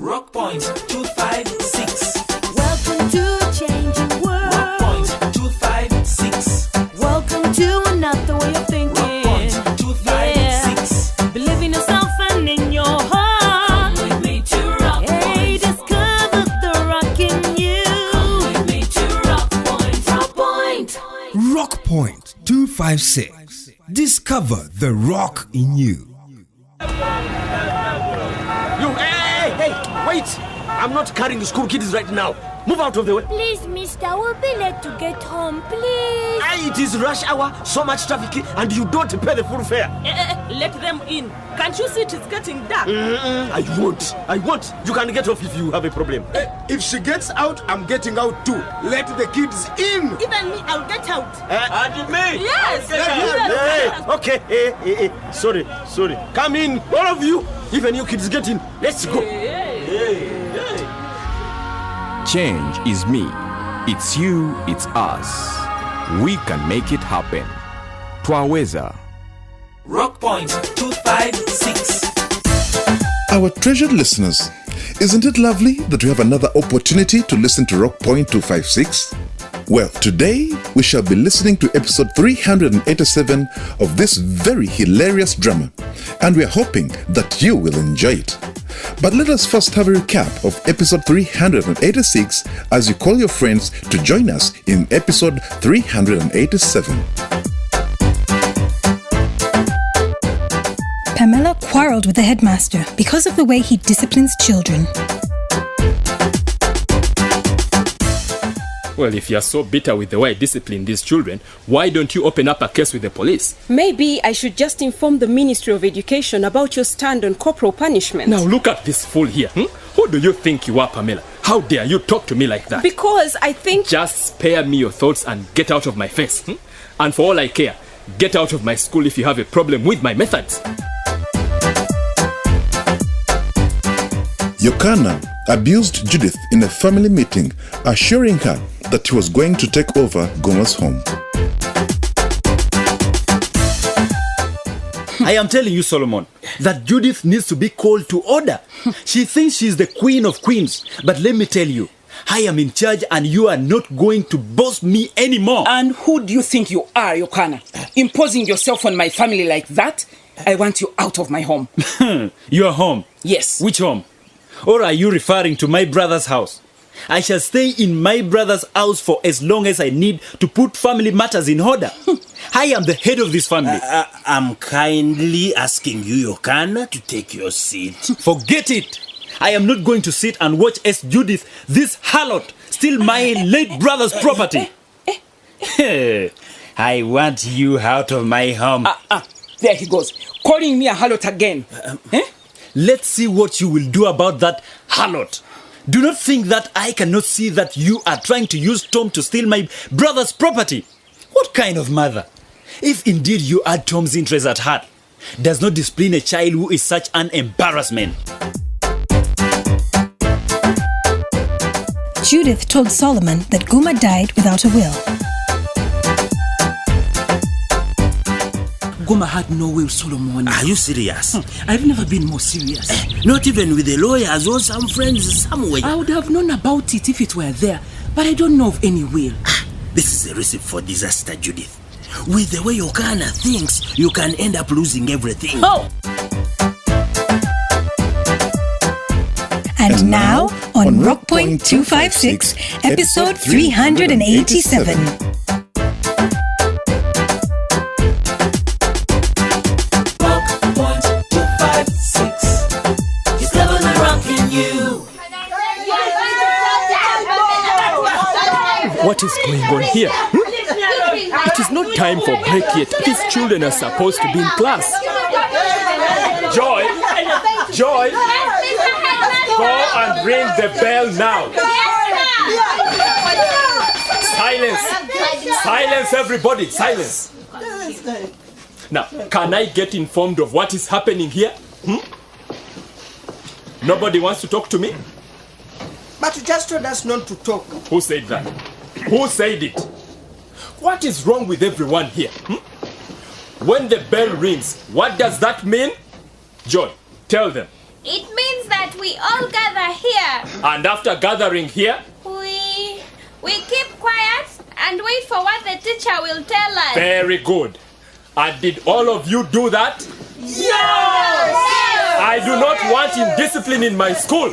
Rock Point 256. Welcome to a changing world. Rock Point 256. Welcome to another way of thinking. Rock Point 256. Yeah. Believe in yourself and in your heart. Come with me to Rock Point. Hey, discover the rock in you. Come with me to Rock Point. Rock Point. Rock Point 256. Discover the rock in you. You, hey, wait! I'm not carrying the school kids right now. Move out of the way. Please, mister, we'll be late to get home, please. It is rush hour, so much traffic, and you don't pay the full fare. Let them in. Can't you see it is getting dark? I won't. You can get off if you have a problem. If she gets out, I'm getting out too. Let the kids in. Even me, I'll get out. And me? Yes. Hey, okay. Hey. Sorry. Come in, all of you. Even you kids get in. Let's go. Change is me. It's you, it's us. We can make it happen. Twaweza. Rock Point 256. Our treasured listeners, isn't it lovely that we have another opportunity to listen to Rock Point 256? Well, today we shall be listening to episode 387 of this very hilarious drama, and we are hoping that you will enjoy it. But let us first have a recap of episode 386 as you call your friends to join us in episode 387. Pamela quarreled with the headmaster because of the way he disciplines children. Well, if you're so bitter with the way I discipline these children, why don't you open up a case with the police? Maybe I should just inform the Ministry of Education about your stand on corporal punishment. Now look at this fool here. Who do you think you are, Pamela? How dare you talk to me like that? Because I think... Just spare me your thoughts and get out of my face. And for all I care, get out of my school if you have a problem with my methods. Yokana abused Judith in a family meeting, assuring her that he was going to take over Goma's home. I am telling you, Solomon, that Judith needs to be called to order. She thinks she's the queen of queens. But let me tell you, I am in charge and you are not going to boss me anymore. And who do you think you are, Yokana? Imposing yourself on my family like that? I want you out of my home. Your home? Yes. Which home? Or are you referring to my brother's house? I shall stay in my brother's house for as long as I need to put family matters in order. I am the head of this family. I'm kindly asking you, Yokana, to take your seat. Forget it. I am not going to sit and watch as Judith, this harlot, steal my late brother's property. I want you out of my home. There he goes, calling me a harlot again. Let's see what you will do about that harlot. Do not think that I cannot see that you are trying to use Tom to steal my brother's property. What kind of mother, if indeed you are Tom's interest at heart, does not discipline a child who is such an embarrassment? Judith told Solomon that Guma died without a will. Goma had no will, Solomon. Are you serious? I've never been more serious. Not even with the lawyers or some friends somewhere. I would have known about it if it were there, but I don't know of any will. This is a recipe for disaster, Judith. With the way Yokana thinks, you can end up losing everything. Oh! And now, on Rock Point 256, episode 387. What is going on here? It is not time for break yet. These children are supposed to be in class. Joy! Go and ring the bell now. Silence, everybody, silence. Now, can I get informed of what is happening here? Nobody wants to talk to me? But you just told us not to talk. Who said that? Who said it? What is wrong with everyone here? When the bell rings, what does that mean? Joy, tell them. It means that we all gather And after gathering here, We keep quiet and wait for what the teacher will tell us. very good. And did all of you do that? Yes! I do not want indiscipline in my school.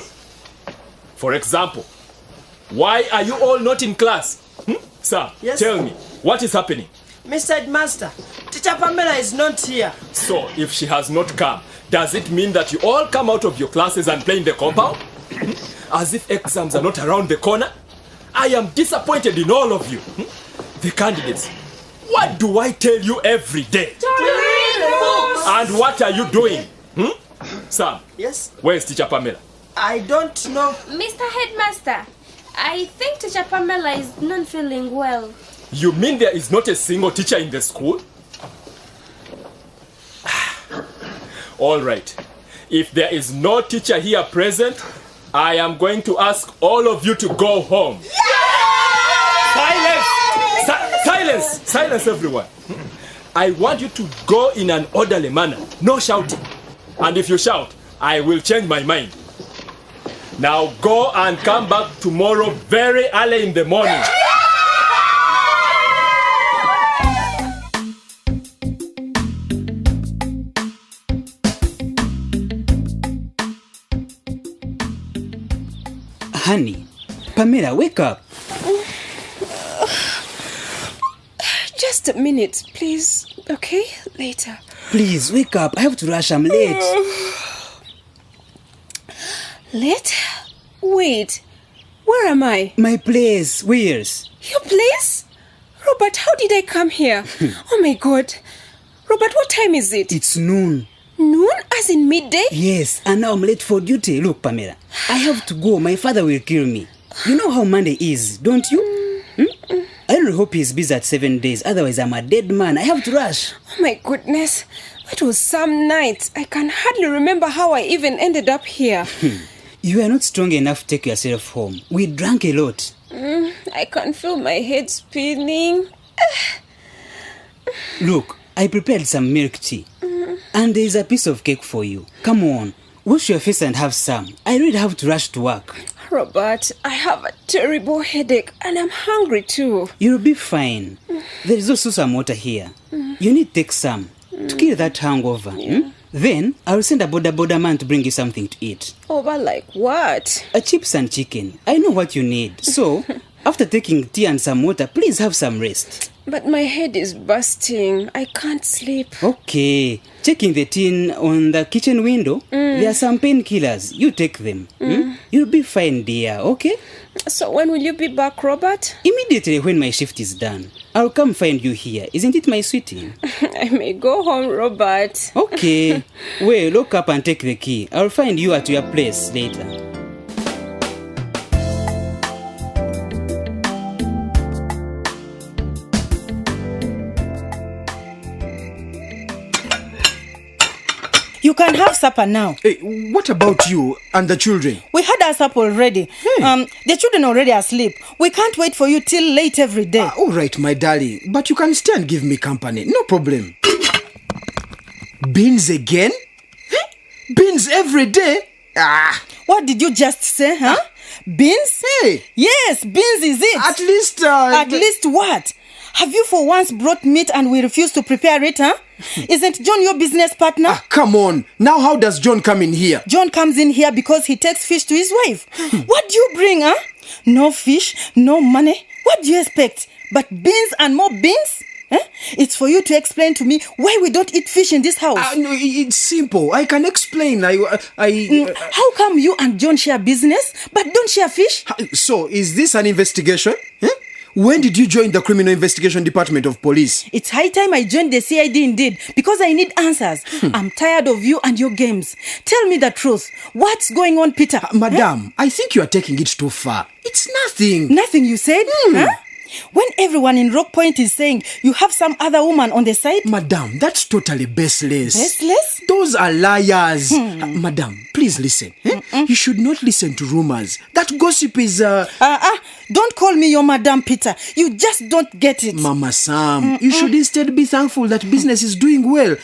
For example, why are you all not in class? Sir, Yes. tell me, what is happening? Mr. Headmaster, Teacher Pamela is not here. So, if she has not come, does it mean that you all come out of your classes and play in the compound? As if exams are not around the corner? I am disappointed in all of you. The candidates, what do I tell you every day? To read books. And what are you doing? Sam, Yes? where's Teacher Pamela? I don't know. Mr. Headmaster, I think Teacher Pamela is not feeling well. You mean there is not a single teacher in the school? All right. If there is no teacher here present, I am going to ask all of you to go home. Silence! Silence! Silence, everyone. I want you to go in an orderly manner. No shouting. And if you shout, I will change my mind. Now go and come back tomorrow very early in the morning. Honey, Pamela, wake up. Just a minute, please. Okay? Later. Please, wake up. I have to rush. I'm late. Late? Wait. Where am I? My place. Where's? Your place? Robert, how did I come here? Oh my God. Robert, what time is it? It's noon. Noon? As in midday? Yes, and now I'm late for duty. Look, Pamela, I have to go. My father will kill me. You know how Monday is, don't you? I don't hope he's busy at 7 days. Otherwise, I'm a dead man. I have to rush. Oh my goodness. That was some night. I can hardly remember how I even ended up here. You are not strong enough to take yourself home. We drank a lot. I can feel my head spinning. Look, I prepared some milk tea. And there is a piece of cake for you. Come on, wash your face and have some. I really have to rush to work. Robert, I have a terrible headache and I'm hungry too. You'll be fine. There is also some water here. You need to take some to kill that hangover. Then I'll send a boda man to bring you something to eat. Oh, but like what? A chips and chicken. I know what you need. So, after taking tea and some water, please have some rest. But my head is bursting. I can't sleep. Okay. Checking the tin on the kitchen window. There are some painkillers. You take them. You'll be fine, dear. Okay? So when will you be back, Robert? Immediately when my shift is done. I'll come find you here. Isn't it, my sweetie? I may go home, Robert. Okay. Well, look up and take the key. I'll find you at your place later. You can have supper now. Hey, what about you and the children? We had our supper already. The children already asleep. We can't wait for you till late every day. All right, my darling. But you can stay and give me company. No problem. Beans again? Beans every day? What did you just say, huh? Beans? Hey. Yes, beans is it. At least... At least what? Have you for once brought meat and we refuse to prepare it, huh? Isn't John your business partner? Come on. Now how does John come in here? John comes in here because he takes fish to his wife. What do you bring, huh? No fish, no money. What do you expect? But beans and more beans? Huh? It's for you to explain to me why we don't eat fish in this house. No, it's simple. I can explain. How come you and John share business but don't share fish? So, is this an investigation? When did you join the Criminal Investigation Department of Police? It's high time I joined the CID indeed, because I need answers. I'm tired of you and your games. Tell me the truth. What's going on, Peter? Madam, I think you are taking it too far. It's nothing. Nothing, you said? Huh? When everyone in Rock Point is saying you have some other woman on the side? Madam, that's totally baseless. Baseless? Those are liars. Madam, please listen. You should not listen to rumors. That gossip is... Don't call me your Madam Peter. You just don't get it. Mama Sam, you should instead be thankful that business is doing well.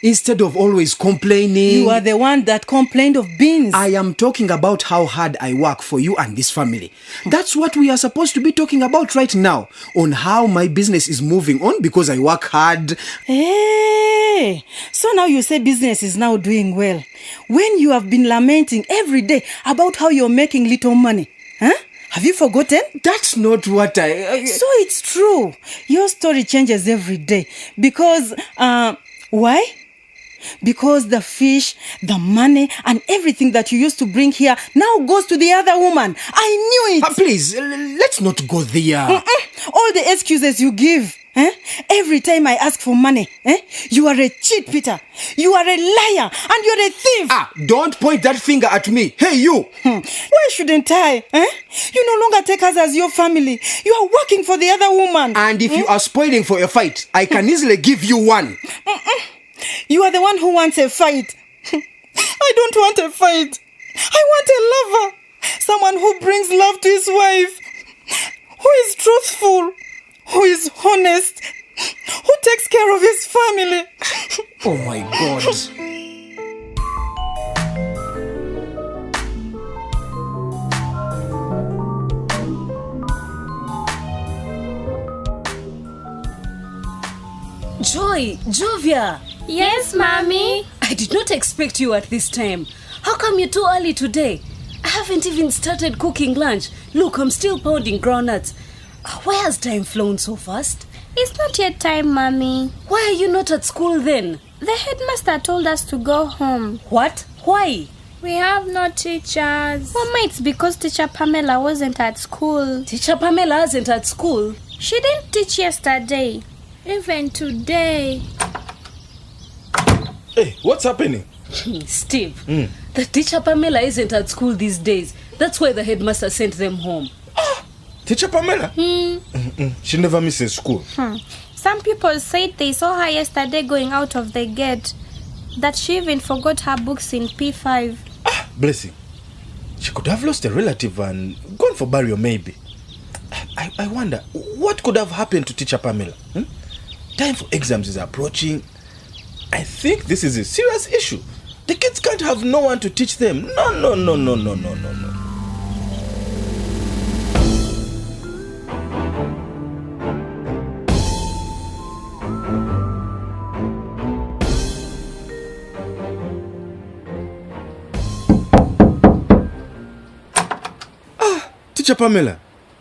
Instead of always complaining. You are the one that complained of beans. I am talking about how hard I work for you and this family. That's what we are supposed to be talking about right now. On how my business is moving on because I work hard. Hey, so now you say business is now doing well. When you have been lamenting every day about how you're making little money. Huh? Have you forgotten? That's not what I... So it's true. Your story changes every day. Because, why? Because the fish, the money, and everything that you used to bring here now goes to the other woman. I knew it. Please, let's not go there. All the excuses you give. Every time I ask for money, you are a cheat, Peter. You are a liar and you're a thief. Don't point that finger at me. Hey, you. Why shouldn't I? You no longer take us as your family. You are working for the other woman. And if you are spoiling for a fight, I can easily give you one. You are the one who wants a fight. I don't want a fight. I want a lover. Someone who brings love to his wife. Who is truthful. Who is honest. Who takes care of his family. Oh my God. Joy, Jovia. Yes, Mommy? I did not expect you at this time. How come you're too early today? I haven't even started cooking lunch. Look, I'm still pounding groundnuts. Why has time flown so fast? It's not yet time, Mommy. Why are you not at school then? The headmaster told us to go home. What? Why? We have no teachers. Mama, it's because Teacher Pamela wasn't at school. Teacher Pamela isn't at school? She didn't teach yesterday. Even today. Hey, what's happening? Steve, the Teacher Pamela isn't at school these days. That's why the headmaster sent them home. Teacher Pamela? She never misses school. Some people said they saw her yesterday going out of the gate. That she even forgot her books in P5. Blessing. She could have lost a relative and gone for burial maybe. I wonder, what could have happened to Teacher Pamela? Time for exams is approaching. I think this is a serious issue. The kids can't have no one to teach them. No. Teacher Pamela,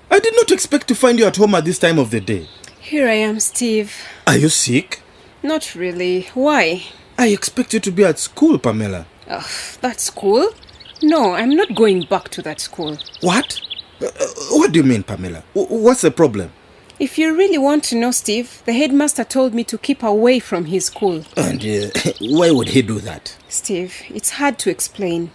I did not expect to find you at home at this time of the day. Here I am, Steve. Are you sick? Not really. Why? I expect you to be at school, Pamela. That school? No, I'm not going back to that school. What? What do you mean, Pamela? What's the problem? If you really want to know, Steve, the headmaster told me to keep away from his school. And why would he do that? Steve, it's hard to explain.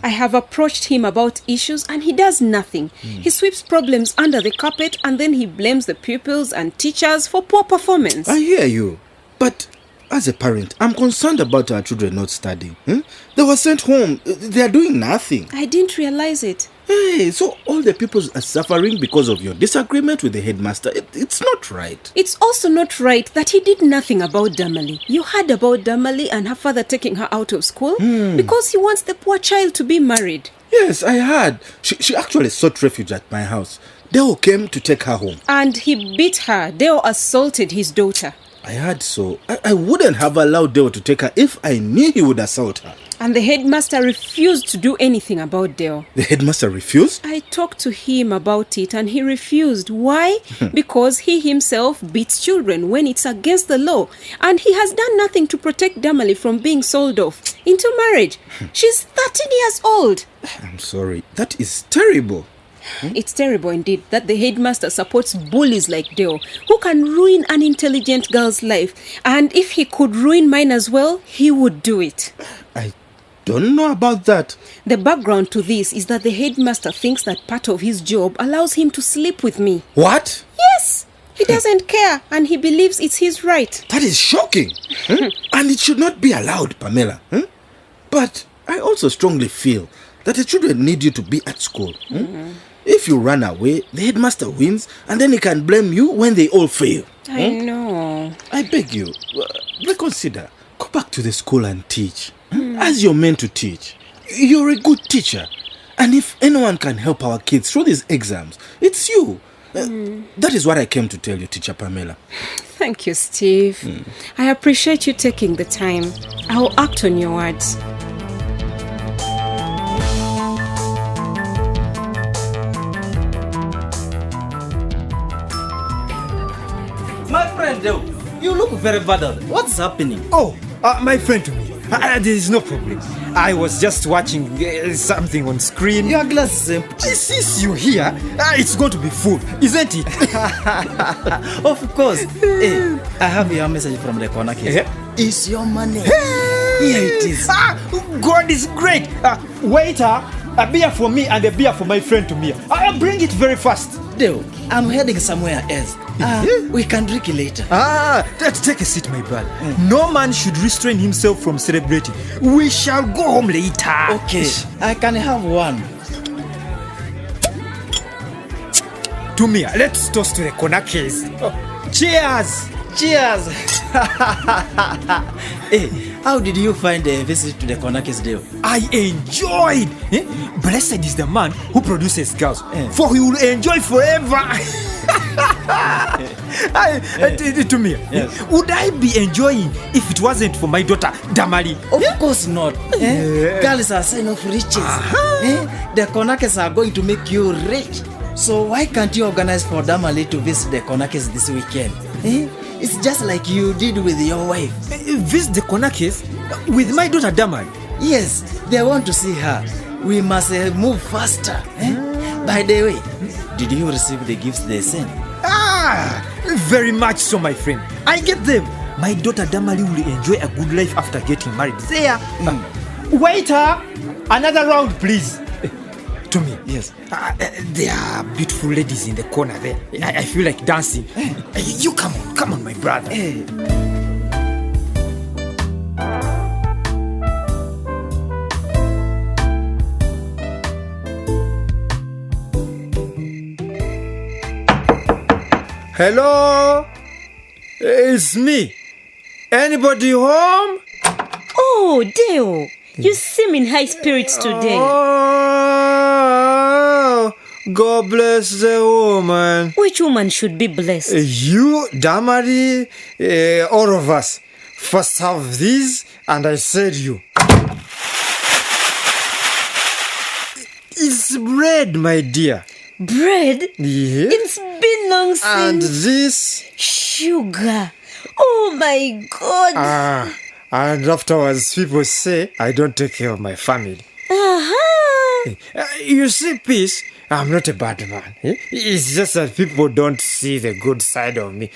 I have approached him about issues and he does nothing. He sweeps problems under the carpet and then he blames the pupils and teachers for poor performance. I hear you. But as a parent, I'm concerned about our children not studying. They were sent home. They are doing nothing. I didn't realize it. Hey, so all the pupils are suffering because of your disagreement with the headmaster. It's not right. It's also not right that he did nothing about Damalie. You heard about Damalie and her father taking her out of school because he wants the poor child to be married. Yes, I heard. She actually sought refuge at my house. Deo came to take her home. And he beat her. Deo assaulted his daughter. I heard so. I wouldn't have allowed Deo to take her if I knew he would assault her. And the headmaster refused to do anything about Deo. The headmaster refused? I talked to him about it and he refused. Why? Because he himself beats children when it's against the law. And he has done nothing to protect Damalie from being sold off into marriage. She's 13 years old. I'm sorry. That is terrible. It's terrible indeed that the headmaster supports bullies like Deo, who can ruin an intelligent girl's life. And if he could ruin mine as well, he would do it. I don't know about that. The background to this is that the headmaster thinks that part of his job allows him to sleep with me. What? Yes. He doesn't care and he believes it's his right. That is shocking. And it should not be allowed, Pamela. But I also strongly feel that the children need you to be at school. If you run away, the headmaster wins and then he can blame you when they all fail. I know. I beg you, reconsider. Go back to the school and teach. As you're meant to teach. You're a good teacher. And if anyone can help our kids through these exams, it's you. That is what I came to tell you, Teacher Pamela. Thank you, Steve. I appreciate you taking the time. I will act on your words. My friend, you look very bothered. What's happening? Oh, my friend to me. There is no problem. I was just watching something on screen. Your glass is empty. Since you're here, it's going to be full, isn't it? Of course. Hey, I have your message from the Konakes. It's your money. Here it is. God is great. Waiter, a beer for me and a beer for my friend Tumiya. I'll bring it very fast. Deo, I'm heading somewhere else. We can drink later. Take a seat, my brother. No man should restrain himself from celebrating. We shall go home later. Okay, I can have one. Tumiya, let's toast to the Konakes. Cheers! Cheers! Hey, how did you find the visit to the Konakes, Deo? I enjoyed. Blessed is the man who produces girls, for he will enjoy forever. Tumiya, would I be enjoying if it wasn't for my daughter Damalie? Of course not. Girls are sign of riches. The Konakes are going to make you rich. So why can't you organize for Damalie to visit the Konakes this weekend? It's just like you did with your wife. Visit the Konakes with my daughter Damalie? Yes, they want to see her. We must move faster. By the way, did you receive the gifts they sent? Very much so, my friend. I get them. My daughter Damalie will enjoy a good life after getting married. There. Waiter, another round, please. To me, yes. There are beautiful ladies in the corner there. I feel like dancing. You come on, my brother. Hello? It's me. Anybody home? Oh, Deo, you seem in high spirits today. Oh, God bless the woman. Which woman should be blessed? You, Damalie, all of us. First have this, and I said you. It's bread, my dear. Bread? Yeah. It's been long since. And this? Sugar. Oh my God. And afterwards, people say I don't take care of my family. You see, Peace, I'm not a bad man. It's just that people don't see the good side of me.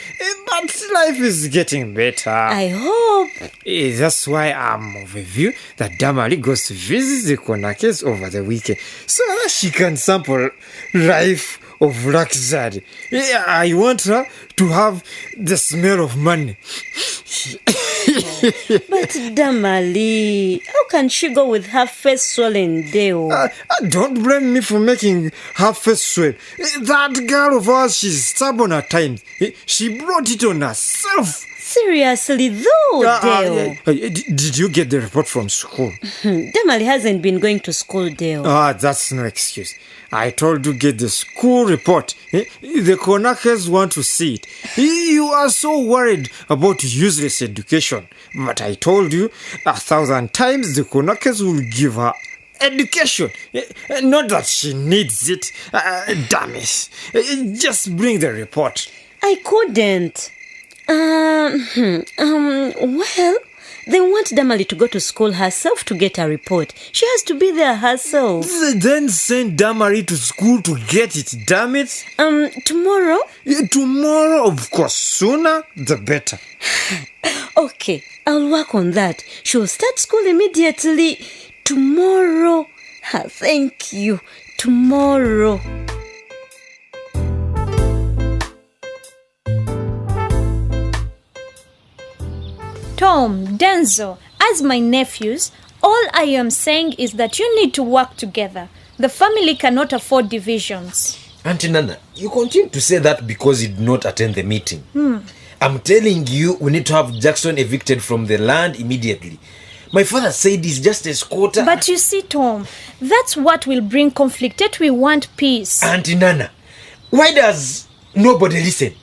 But life is getting better. I hope. That's why I'm of a view that Damalie goes to visit the Konakes over the weekend so that she can sample life of luxury. I want her to have the smell of money. But Damalie, how can she go with her face swollen, Deo? Don't blame me for making her face swell. That girl of ours, she's stubborn at times. She brought it on herself. Seriously though, Deo. Did you get the report from school? Damalie hasn't been going to school, Deo. That's no excuse. I told you get the school report. The Konakes want to see it. You are so worried about useless education. But I told you 1,000 times the Konakes will give her education. Not that she needs it. Damn it. Just bring the report. I couldn't. Well, they want Damalie to go to school herself to get a report. She has to be there herself. Then send Damalie to school to get it, damn it. Tomorrow? Tomorrow, of course. Sooner, the better. Okay, I'll work on that. She'll start school immediately. Tomorrow. Thank you. Tomorrow. Tom, Denzo, as my nephews, all I am saying is that you need to work together. The family cannot afford divisions. Auntie Nana, you continue to say that because you did not attend the meeting. I'm telling you, we need to have Jackson evicted from the land immediately. My father said he's just a squatter. But you see, Tom, that's what will bring conflict, yet we want peace. Auntie Nana, why does nobody listen?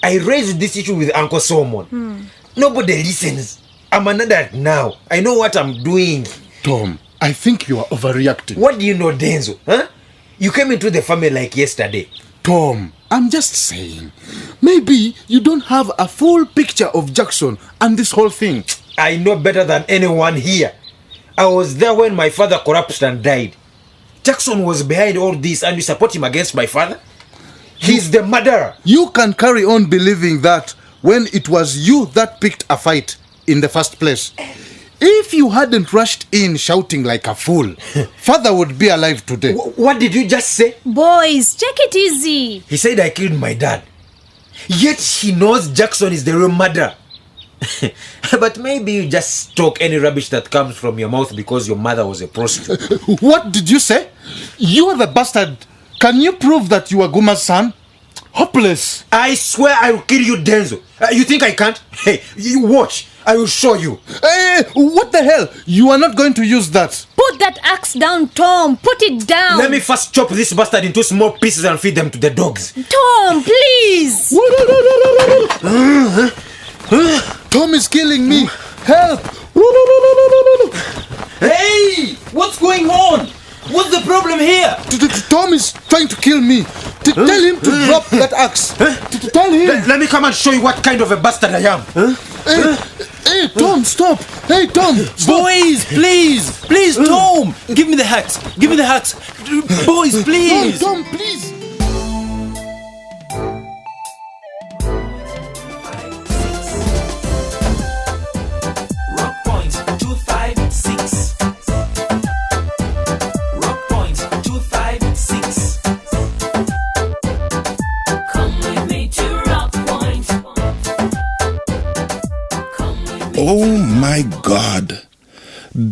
I raised this issue with Uncle Solomon. Nobody listens. I'm an adult now. I know what I'm doing. Tom, I think you are overreacting. What do you know, Denzo? Huh? You came into the family like yesterday. Tom, I'm just saying. Maybe you don't have a full picture of Jackson and this whole thing. I know better than anyone here. I was there when my father collapsed and died. Jackson was behind all this and you support him against my father? He's the murderer. You can carry on believing that when it was you that picked a fight in the first place. If you hadn't rushed in shouting like a fool, father would be alive today. What did you just say? Boys, take it easy. He said I killed my dad. Yet he knows Jackson is the real murderer. But maybe you just talk any rubbish that comes from your mouth because your mother was a prostitute. What did you say? You are the bastard. Can you prove that you are Guma's son? Hopeless. I swear I will kill you, Denzo. You think I can't? Hey, you watch. I will show you. Hey, what the hell? You are not going to use that. Put that axe down, Tom. Put it down. Let me first chop this bastard into small pieces and feed them to the dogs. Tom, please. Tom is killing me. Help. Hey, what's going on? What's the problem here? Tom is trying to kill me. Tell him to drop that axe. Tell him. Let me come and show you what kind of a bastard I am. Hey, Tom, stop. Hey, Tom, stop. Boys, please, Tom. Give me the hat. Boys, please. Tom, please. Rock Point 256. Rock Point 256. Come with me to Rock Point. Oh my God.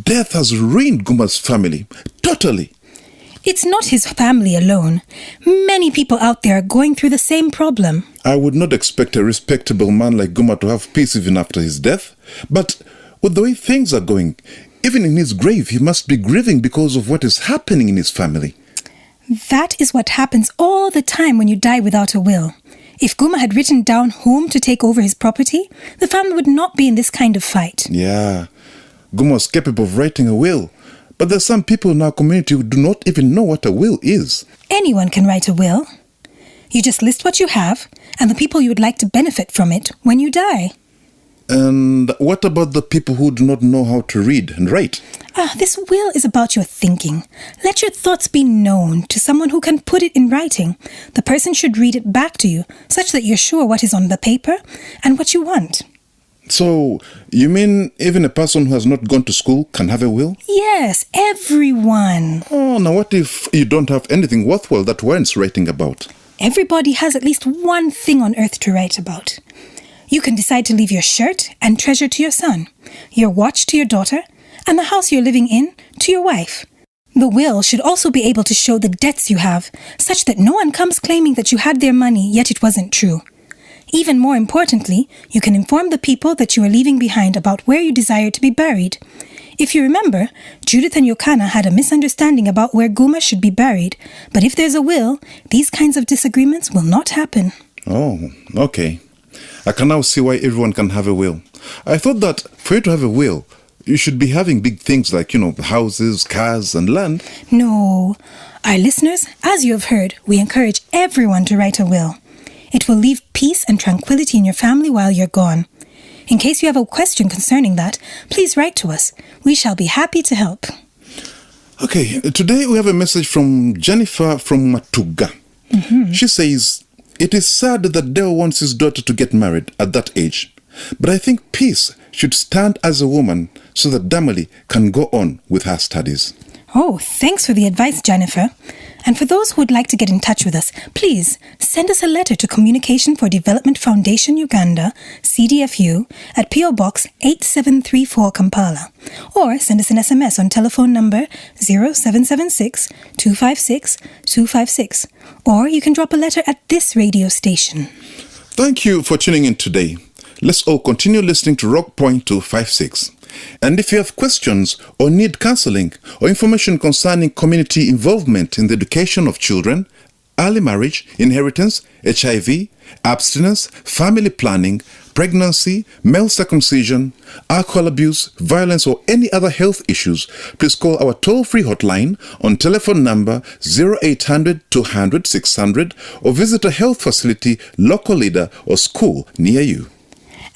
Death has ruined Guma's family. Totally. It's not his family alone. Many people out there are going through the same problem. I would not expect a respectable man like Guma to have peace even after his death. But with the way things are going, even in his grave, he must be grieving because of what is happening in his family. That is what happens all the time when you die without a will. If Guma had written down whom to take over his property, the family would not be in this kind of fight. Yeah, Guma was capable of writing a will. But there's some people in our community who do not even know what a will is. Anyone can write a will. You just list what you have and the people you would like to benefit from it when you die. And what about the people who do not know how to read and write? This will is about your thinking. Let your thoughts be known to someone who can put it in writing. The person should read it back to you, such that you're sure what is on the paper and what you want. So, you mean even a person who has not gone to school can have a will? Yes, everyone. Oh, now what if you don't have anything worthwhile that warrants writing about? Everybody has at least one thing on earth to write about. You can decide to leave your shirt and treasure to your son, your watch to your daughter, and the house you're living in to your wife. The will should also be able to show the debts you have, such that no one comes claiming that you had their money, yet it wasn't true. Even more importantly, you can inform the people that you are leaving behind about where you desire to be buried. If you remember, Judith and Yokana had a misunderstanding about where Guma should be buried, but if there's a will, these kinds of disagreements will not happen. Oh, okay. I can now see why everyone can have a will. I thought that for you to have a will, you should be having big things like, houses, cars, and land. No. Our listeners, as you have heard, we encourage everyone to write a will. It will leave peace and tranquility in your family while you're gone. In case you have a question concerning that, please write to us. We shall be happy to help. Okay, today we have a message from Jennifer from Matuga. She says, "It is sad that Dale wants his daughter to get married at that age. But I think peace should stand as a woman so that Damalie can go on with her studies." Oh, thanks for the advice, Jennifer. And for those who would like to get in touch with us, please send us a letter to Communication for Development Foundation Uganda, CDFU, at PO Box 8734 Kampala. Or send us an SMS on telephone number 0776 256 256. Or you can drop a letter at this radio station. Thank you for tuning in today. Let's all continue listening to Rock Point 256. And if you have questions or need counseling or information concerning community involvement in the education of children, early marriage, inheritance, HIV, abstinence, family planning, pregnancy, male circumcision, alcohol abuse, violence, or any other health issues, please call our toll-free hotline on telephone number 0800 200 600 or visit a health facility, local leader, or school near you.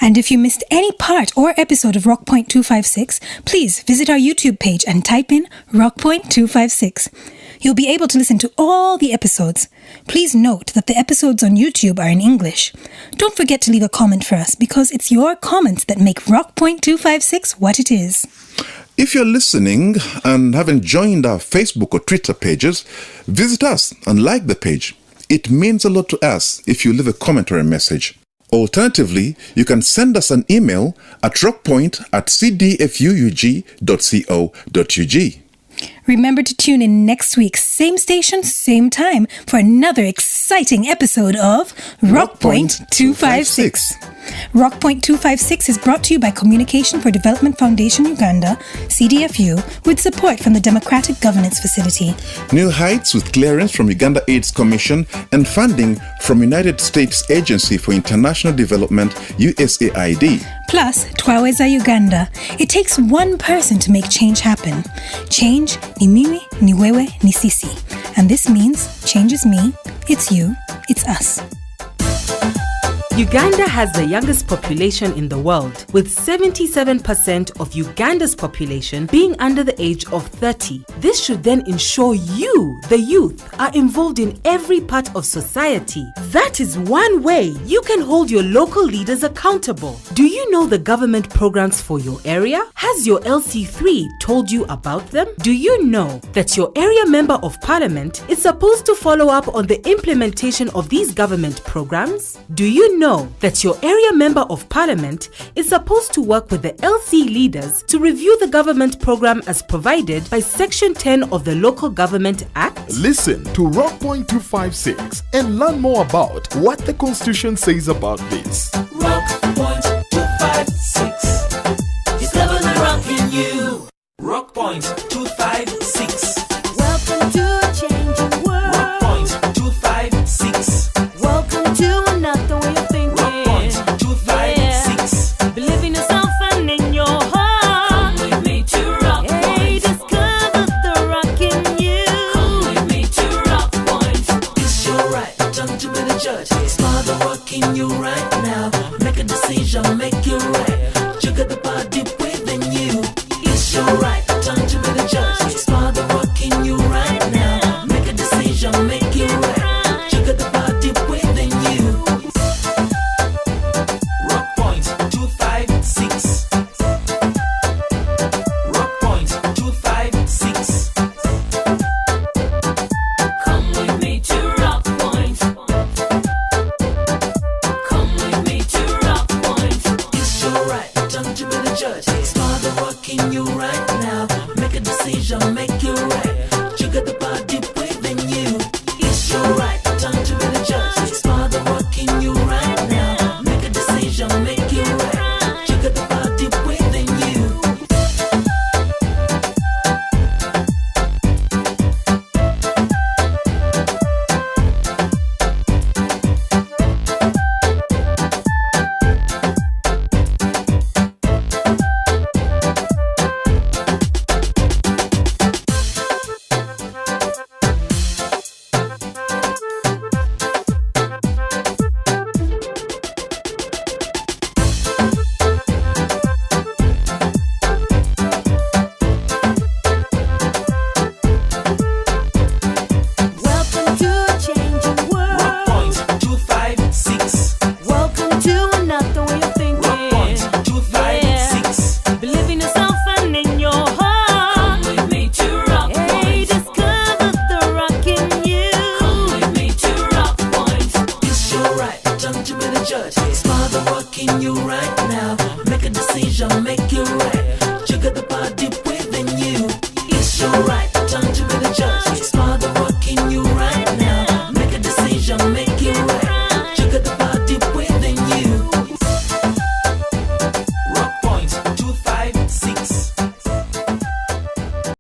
And if you missed any part or episode of Rockpoint 256, please visit our YouTube page and type in Rockpoint 256. You'll be able to listen to all the episodes. Please note that the episodes on YouTube are in English. Don't forget to leave a comment for us because it's your comments that make Rockpoint 256 what it is. If you're listening and haven't joined our Facebook or Twitter pages, visit us and like the page. It means a lot to us if you leave a comment or a message. Alternatively, you can send us an email at rockpoint@cdfuug.co.ug. Remember to tune in next week, same station, same time, for another exciting episode of Rockpoint 256. Rockpoint 256 is brought to you by Communication for Development Foundation Uganda, CDFU, with support from the Democratic Governance Facility. New Heights with clearance from Uganda AIDS Commission and funding from United States Agency for International Development, USAID. Plus, Twaweza Uganda. It takes one person to make change happen. Change, ni mimi, ni wewe, ni sisi. And this means change is me, it's you, it's us. Uganda has the youngest population in the world, with 77% of Uganda's population being under the age of 30. This should then ensure you, the youth, are involved in every part of society. That is one way you can hold your local leaders accountable. Do you know the government programs for your area? Has your LC3 told you about them? Do you know that your area member of parliament is supposed to follow up on the implementation of these government programs? Do you know that your area member of parliament is supposed to work with the LC leaders to review the government program as provided by Section 10 of the Local Government Act? Listen to Rockpoint 256 and learn more about what the Constitution says about this. Rockpoint 256 is leveling rock in you. Rockpoint 256. Welcome to a changing world. Rockpoint 256. Welcome to another way of thinking. Rockpoint 256. Believe in yourself and in your heart. Come with me to Rockpoint. Hey, discover the rock in you. Come with me to Rockpoint. It's your right, don't to be the judge. Discover the rock in you.